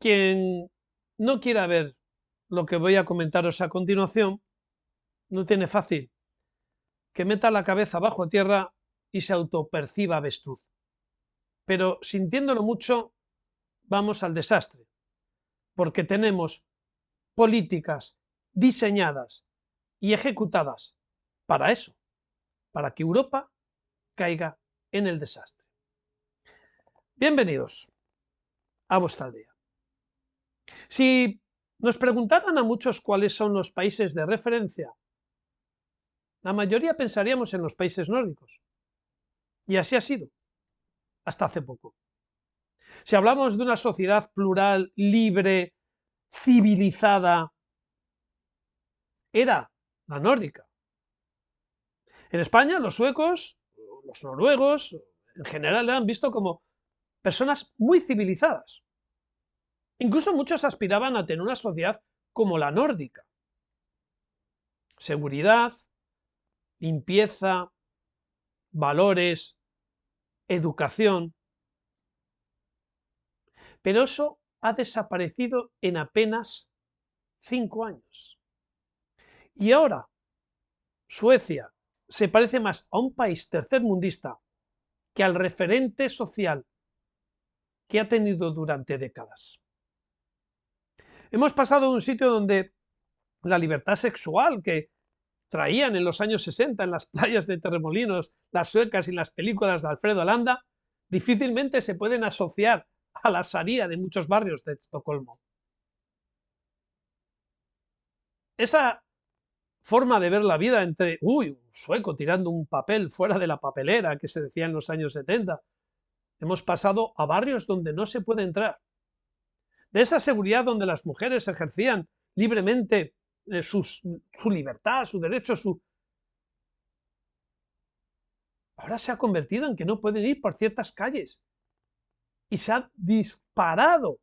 Quien no quiera ver lo que voy a comentaros a continuación, no tiene fácil, que meta la cabeza bajo tierra y se autoperciba avestruz. Pero sintiéndolo mucho, vamos al desastre, porque tenemos políticas diseñadas y ejecutadas para eso, para que Europa caiga en el desastre. Bienvenidos a vuestra aldea. Si nos preguntaran a muchos cuáles son los países de referencia, la mayoría pensaríamos en los países nórdicos. Y así ha sido, hasta hace poco. Si hablamos de una sociedad plural, libre, civilizada, era la nórdica. En España, los suecos, los noruegos, en general eran vistos como personas muy civilizadas. Incluso muchos aspiraban a tener una sociedad como la nórdica. Seguridad, limpieza, valores, educación. Pero eso ha desaparecido en apenas 5 años. Y ahora Suecia se parece más a un país tercermundista que al referente social que ha tenido durante décadas. Hemos pasado de un sitio donde la libertad sexual que traían en los años 60 en las playas de Torremolinos, las suecas y las películas de Alfredo Landa, difícilmente se pueden asociar a la Sharia de muchos barrios de Estocolmo. Esa forma de ver la vida entre, un sueco tirando un papel fuera de la papelera, que se decía en los años 70, hemos pasado a barrios donde no se puede entrar. De esa seguridad donde las mujeres ejercían libremente su libertad, su derecho, ahora se ha convertido en que no pueden ir por ciertas calles. Y se ha disparado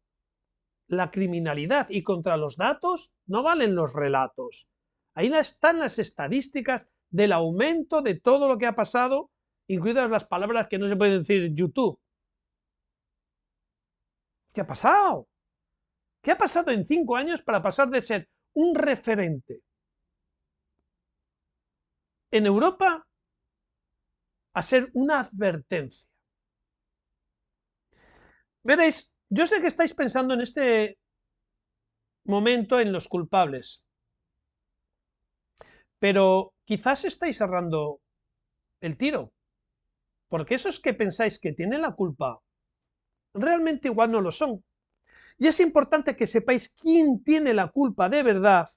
la criminalidad, y contra los datos no valen los relatos. Ahí están las estadísticas del aumento de todo lo que ha pasado, incluidas las palabras que no se pueden decir en YouTube. ¿Qué ha pasado? ¿Qué ha pasado en 5 años para pasar de ser un referente en Europa a ser una advertencia? Veréis, yo sé que estáis pensando en este momento en los culpables, pero quizás estáis errando el tiro, porque esos que pensáis que tienen la culpa realmente igual no lo son. Y es importante que sepáis quién tiene la culpa de verdad,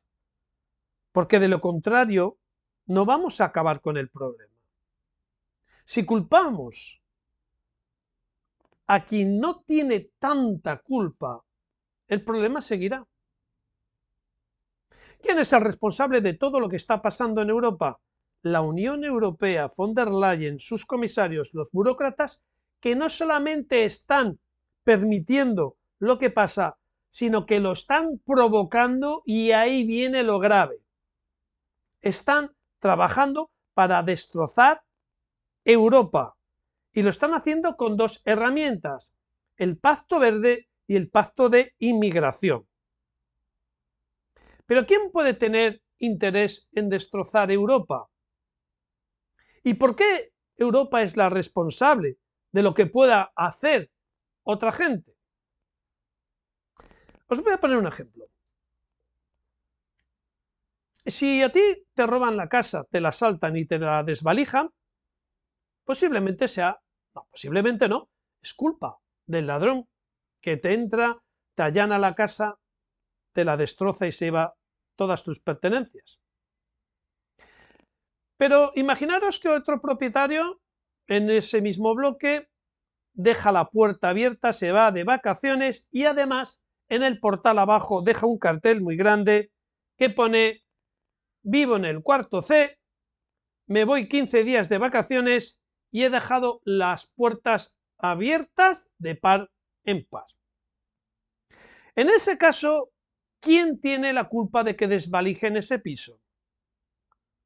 porque de lo contrario no vamos a acabar con el problema. Si culpamos a quien no tiene tanta culpa, el problema seguirá. ¿Quién es el responsable de todo lo que está pasando en Europa? La Unión Europea, von der Leyen, sus comisarios, los burócratas, que no solamente están permitiendo lo que pasa, sino que lo están provocando, y ahí viene lo grave. Están trabajando para destrozar Europa, y lo están haciendo con 2 herramientas, el Pacto Verde y el Pacto de Inmigración. Pero ¿quién puede tener interés en destrozar Europa? ¿Y por qué Europa es la responsable de lo que pueda hacer otra gente? Os voy a poner un ejemplo. Si a ti te roban la casa, te la asaltan y te la desvalijan, posiblemente posiblemente no, es culpa del ladrón que te entra, te allana la casa, te la destroza y se lleva todas tus pertenencias. Pero imaginaros que otro propietario en ese mismo bloque deja la puerta abierta, se va de vacaciones y además en el portal abajo deja un cartel muy grande que pone: vivo en el cuarto C, me voy 15 días de vacaciones y he dejado las puertas abiertas de par en par. En ese caso, ¿quién tiene la culpa de que desvalijen ese piso?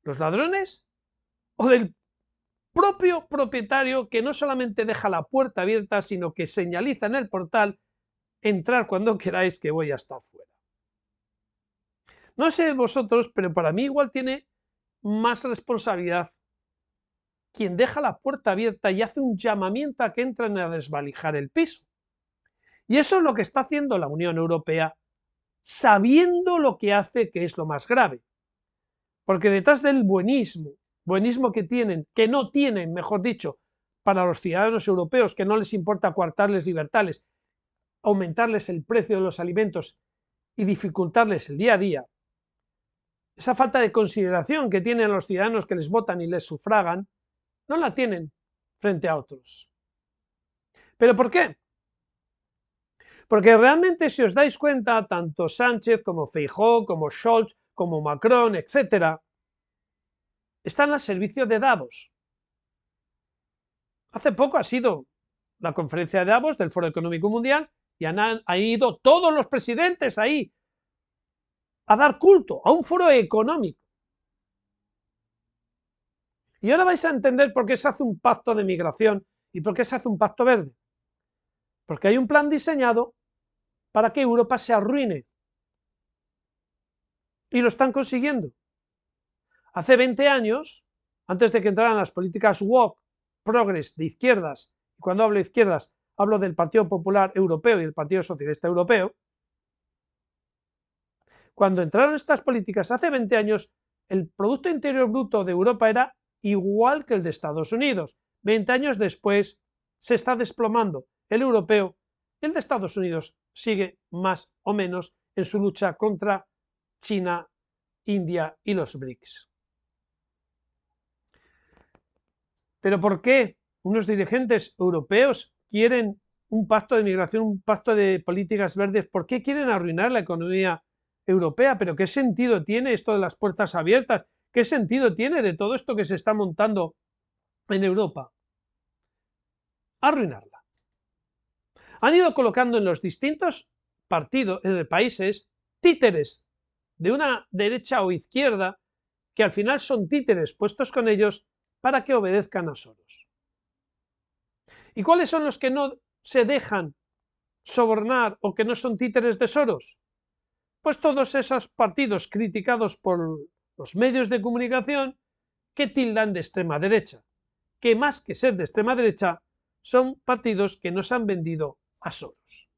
¿Los ladrones o del propio propietario, que no solamente deja la puerta abierta, sino que señaliza en el portal: entrar cuando queráis que voy a estar fuera. No sé vosotros, pero para mí igual tiene más responsabilidad quien deja la puerta abierta y hace un llamamiento a que entren a desvalijar el piso. Y eso es lo que está haciendo la Unión Europea, sabiendo lo que hace, que es lo más grave. Porque detrás del buenismo que no tienen, mejor dicho, para los ciudadanos europeos, que no les importa coartarles libertades, aumentarles el precio de los alimentos y dificultarles el día a día, esa falta de consideración que tienen los ciudadanos que les votan y les sufragan, no la tienen frente a otros. ¿Pero por qué? Porque realmente, si os dais cuenta, tanto Sánchez como Feijóo, como Scholz, como Macron, etc., están al servicio de Davos. Hace poco ha sido la conferencia de Davos del Foro Económico Mundial y han ido todos los presidentes ahí a dar culto a un foro económico. Y ahora vais a entender por qué se hace un pacto de migración y por qué se hace un pacto verde. Porque hay un plan diseñado para que Europa se arruine. Y lo están consiguiendo. Hace 20 años, antes de que entraran las políticas woke, progres de izquierdas, y cuando hablo de izquierdas hablo del Partido Popular Europeo y del Partido Socialista Europeo, cuando entraron estas políticas hace 20 años, el Producto Interior Bruto de Europa era igual que el de Estados Unidos. 20 años después se está desplomando el europeo, el de Estados Unidos sigue más o menos en su lucha contra China, India y los BRICS. ¿Pero por qué unos dirigentes europeos quieren un pacto de migración, un pacto de políticas verdes? ¿Por qué quieren arruinar la economía europea? ¿Pero qué sentido tiene esto de las puertas abiertas? ¿Qué sentido tiene de todo esto que se está montando en Europa? Arruinarla. Han ido colocando en los distintos países títeres de una derecha o izquierda que al final son títeres puestos con ellos para que obedezcan a Soros. ¿Y cuáles son los que no se dejan sobornar o que no son títeres de Soros? Pues todos esos partidos criticados por los medios de comunicación que tildan de extrema derecha, que más que ser de extrema derecha son partidos que nos han vendido a Soros.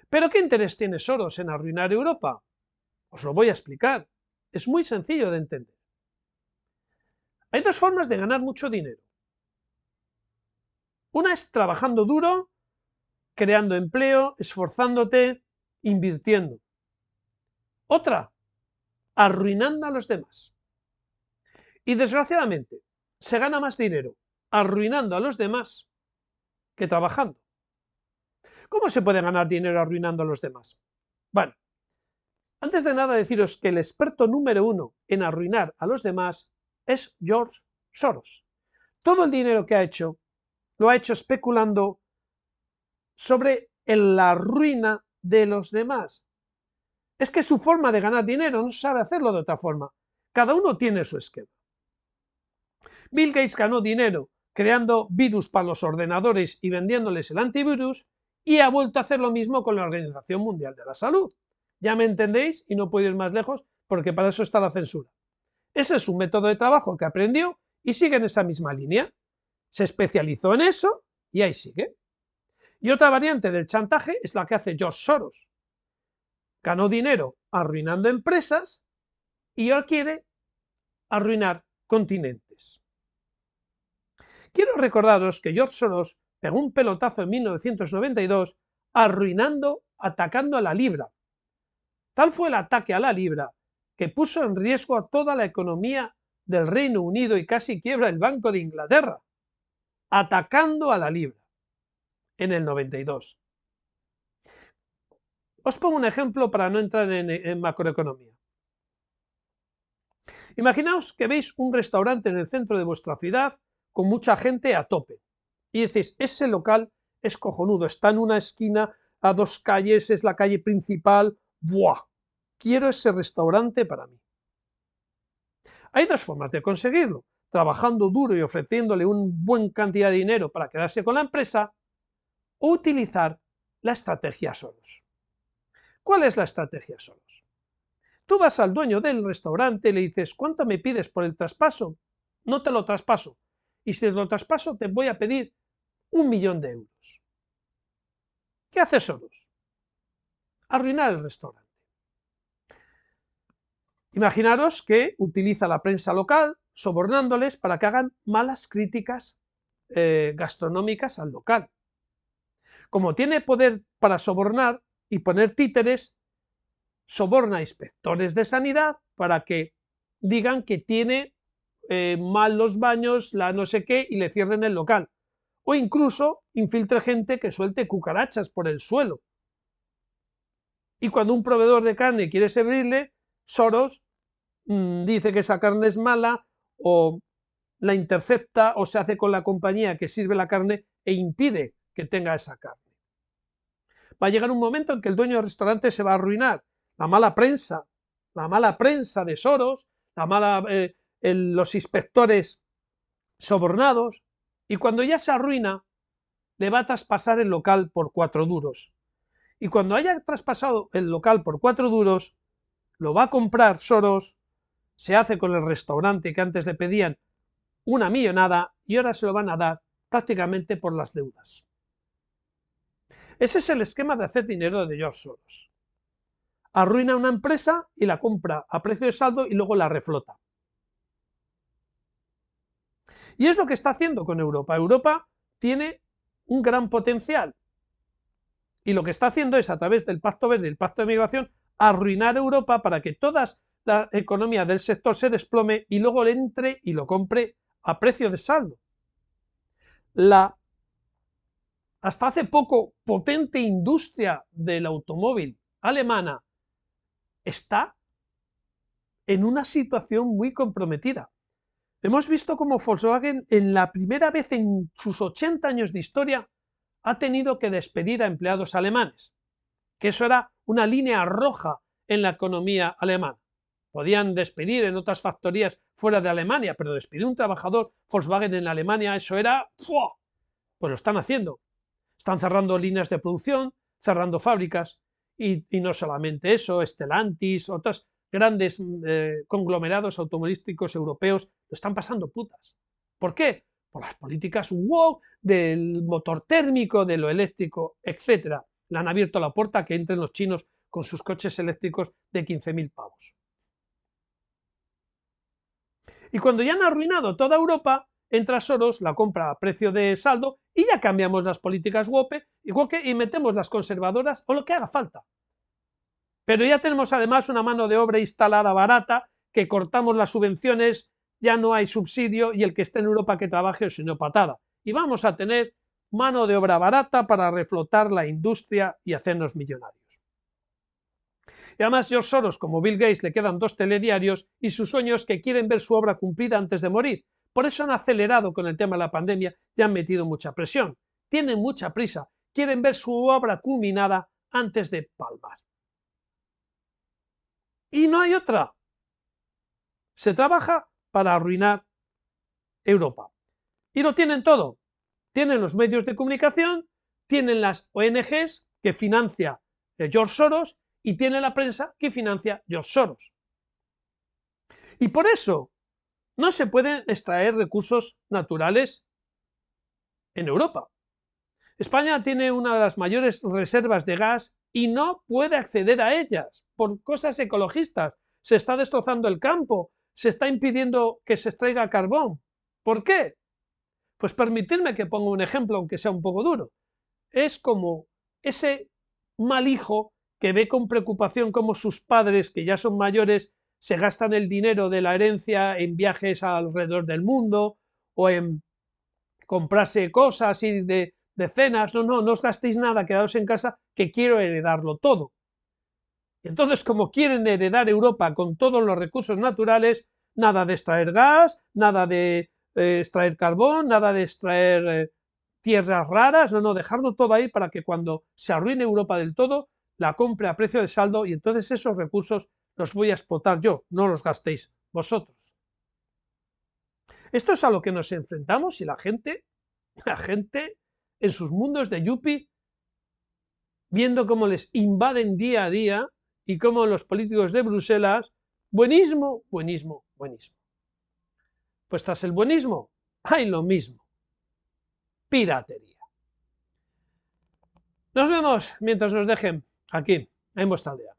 ¿Pero qué interés tiene Soros en arruinar Europa? Os lo voy a explicar. Es muy sencillo de entender. Hay dos formas de ganar mucho dinero. Una es trabajando duro, creando empleo, esforzándote, invirtiendo. Otra, arruinando a los demás. Y desgraciadamente, se gana más dinero arruinando a los demás que trabajando. ¿Cómo se puede ganar dinero arruinando a los demás? Bueno, antes de nada deciros que el experto número uno en arruinar a los demás es George Soros. Todo el dinero que ha hecho lo ha hecho especulando sobre la ruina de los demás. Es que su forma de ganar dinero no sabe hacerlo de otra forma. Cada uno tiene su esquema. Bill Gates ganó dinero creando virus para los ordenadores y vendiéndoles el antivirus, y ha vuelto a hacer lo mismo con la Organización Mundial de la Salud. Ya me entendéis y no puedo ir más lejos porque para eso está la censura. Ese es un método de trabajo que aprendió y sigue en esa misma línea. Se especializó en eso y ahí sigue. Y otra variante del chantaje es la que hace George Soros. Ganó dinero arruinando empresas y ahora quiere arruinar continentes. Quiero recordaros que George Soros pegó un pelotazo en 1992 atacando a la libra. Tal fue el ataque a la libra que puso en riesgo a toda la economía del Reino Unido y casi quiebra el Banco de Inglaterra, atacando a la libra en el 92. Os pongo un ejemplo para no entrar en macroeconomía. Imaginaos que veis un restaurante en el centro de vuestra ciudad con mucha gente a tope y decís, ese local es cojonudo, está en una esquina a 2 calles, es la calle principal, ¡buah! Quiero ese restaurante para mí. Hay dos formas de conseguirlo, trabajando duro y ofreciéndole una buena cantidad de dinero para quedarse con la empresa, o utilizar la estrategia Soros. ¿Cuál es la estrategia Soros? Tú vas al dueño del restaurante y le dices, ¿cuánto me pides por el traspaso? No te lo traspaso. Y si te lo traspaso, te voy a pedir 1.000.000 de euros. ¿Qué hace Soros? Arruinar el restaurante. Imaginaros que utiliza la prensa local, sobornándoles para que hagan malas críticas gastronómicas al local. Como tiene poder para sobornar y poner títeres, soborna a inspectores de sanidad para que digan que tiene mal los baños, la no sé qué, y le cierren el local. O incluso infiltre gente que suelte cucarachas por el suelo. Y cuando un proveedor de carne quiere servirle, Soros dice que esa carne es mala, o la intercepta, o se hace con la compañía que sirve la carne e impide que tenga esa carne. Va a llegar un momento en que el dueño del restaurante se va a arruinar. La mala prensa de Soros, los inspectores sobornados, y cuando ya se arruina, le va a traspasar el local por 4 duros. Y cuando haya traspasado el local por 4 duros, lo va a comprar Soros, se hace con el restaurante que antes le pedían una millonada y ahora se lo van a dar prácticamente por las deudas. Ese es el esquema de hacer dinero de George Soros. Arruina una empresa y la compra a precio de saldo y luego la reflota. Y es lo que está haciendo con Europa. Europa tiene un gran potencial y lo que está haciendo es, a través del Pacto Verde y el Pacto de Migración, arruinar Europa para que toda la economía del sector se desplome y luego le entre y lo compre a precio de saldo. La hasta hace poco potente industria del automóvil alemana está en una situación muy comprometida. Hemos visto cómo Volkswagen, en la primera vez en sus 80 años de historia, ha tenido que despedir a empleados alemanes, que eso era una línea roja en la economía alemana. Podían despedir en otras factorías fuera de Alemania, pero despedir a un trabajador Volkswagen en Alemania, eso era... ¡fua! Pues lo están haciendo. Están cerrando líneas de producción, cerrando fábricas, y no solamente eso, Stellantis, otros grandes conglomerados automovilísticos europeos lo están pasando putas. ¿Por qué? Por las políticas woke del motor térmico, de lo eléctrico, etc. Le han abierto la puerta a que entren los chinos con sus coches eléctricos de 15.000 pavos. Y cuando ya han arruinado toda Europa, entra Soros, la compra a precio de saldo y ya cambiamos las políticas woke y metemos las conservadoras o lo que haga falta. Pero ya tenemos además una mano de obra instalada barata, que cortamos las subvenciones, ya no hay subsidio y el que esté en Europa que trabaje o si no patada. Y vamos a tener mano de obra barata para reflotar la industria y hacernos millonarios. Y además George Soros, como Bill Gates, le quedan 2 telediarios y su sueño es que quieren ver su obra cumplida antes de morir. Por eso han acelerado con el tema de la pandemia y han metido mucha presión. Tienen mucha prisa, quieren ver su obra culminada antes de palmar. Y no hay otra. Se trabaja para arruinar Europa. Y lo tienen todo. Tienen los medios de comunicación, tienen las ONGs que financia George Soros y tiene la prensa que financia George Soros. Y por eso no se pueden extraer recursos naturales en Europa. España tiene una de las mayores reservas de gas y no puede acceder a ellas por cosas ecologistas. Se está destrozando el campo, se está impidiendo que se extraiga carbón. ¿Por qué? Pues permitidme que ponga un ejemplo, aunque sea un poco duro. Es como ese mal hijo que ve con preocupación cómo sus padres, que ya son mayores, se gastan el dinero de la herencia en viajes alrededor del mundo o en comprarse cosas, ir de cenas. No os gastéis nada, quedaos en casa, que quiero heredarlo todo. Entonces, como quieren heredar Europa con todos los recursos naturales, nada de extraer gas, nada de extraer carbón, nada de extraer tierras raras, no, dejarlo todo ahí para que cuando se arruine Europa del todo, la compre a precio de saldo y entonces esos recursos los voy a explotar yo, no los gastéis vosotros. Esto es a lo que nos enfrentamos y la gente en sus mundos de yuppie viendo cómo les invaden día a día y cómo los políticos de Bruselas, buenismo, buenismo, buenismo. Pues tras el buenismo hay lo mismo, piratería. Nos vemos mientras nos dejen aquí, en vuestra aldea.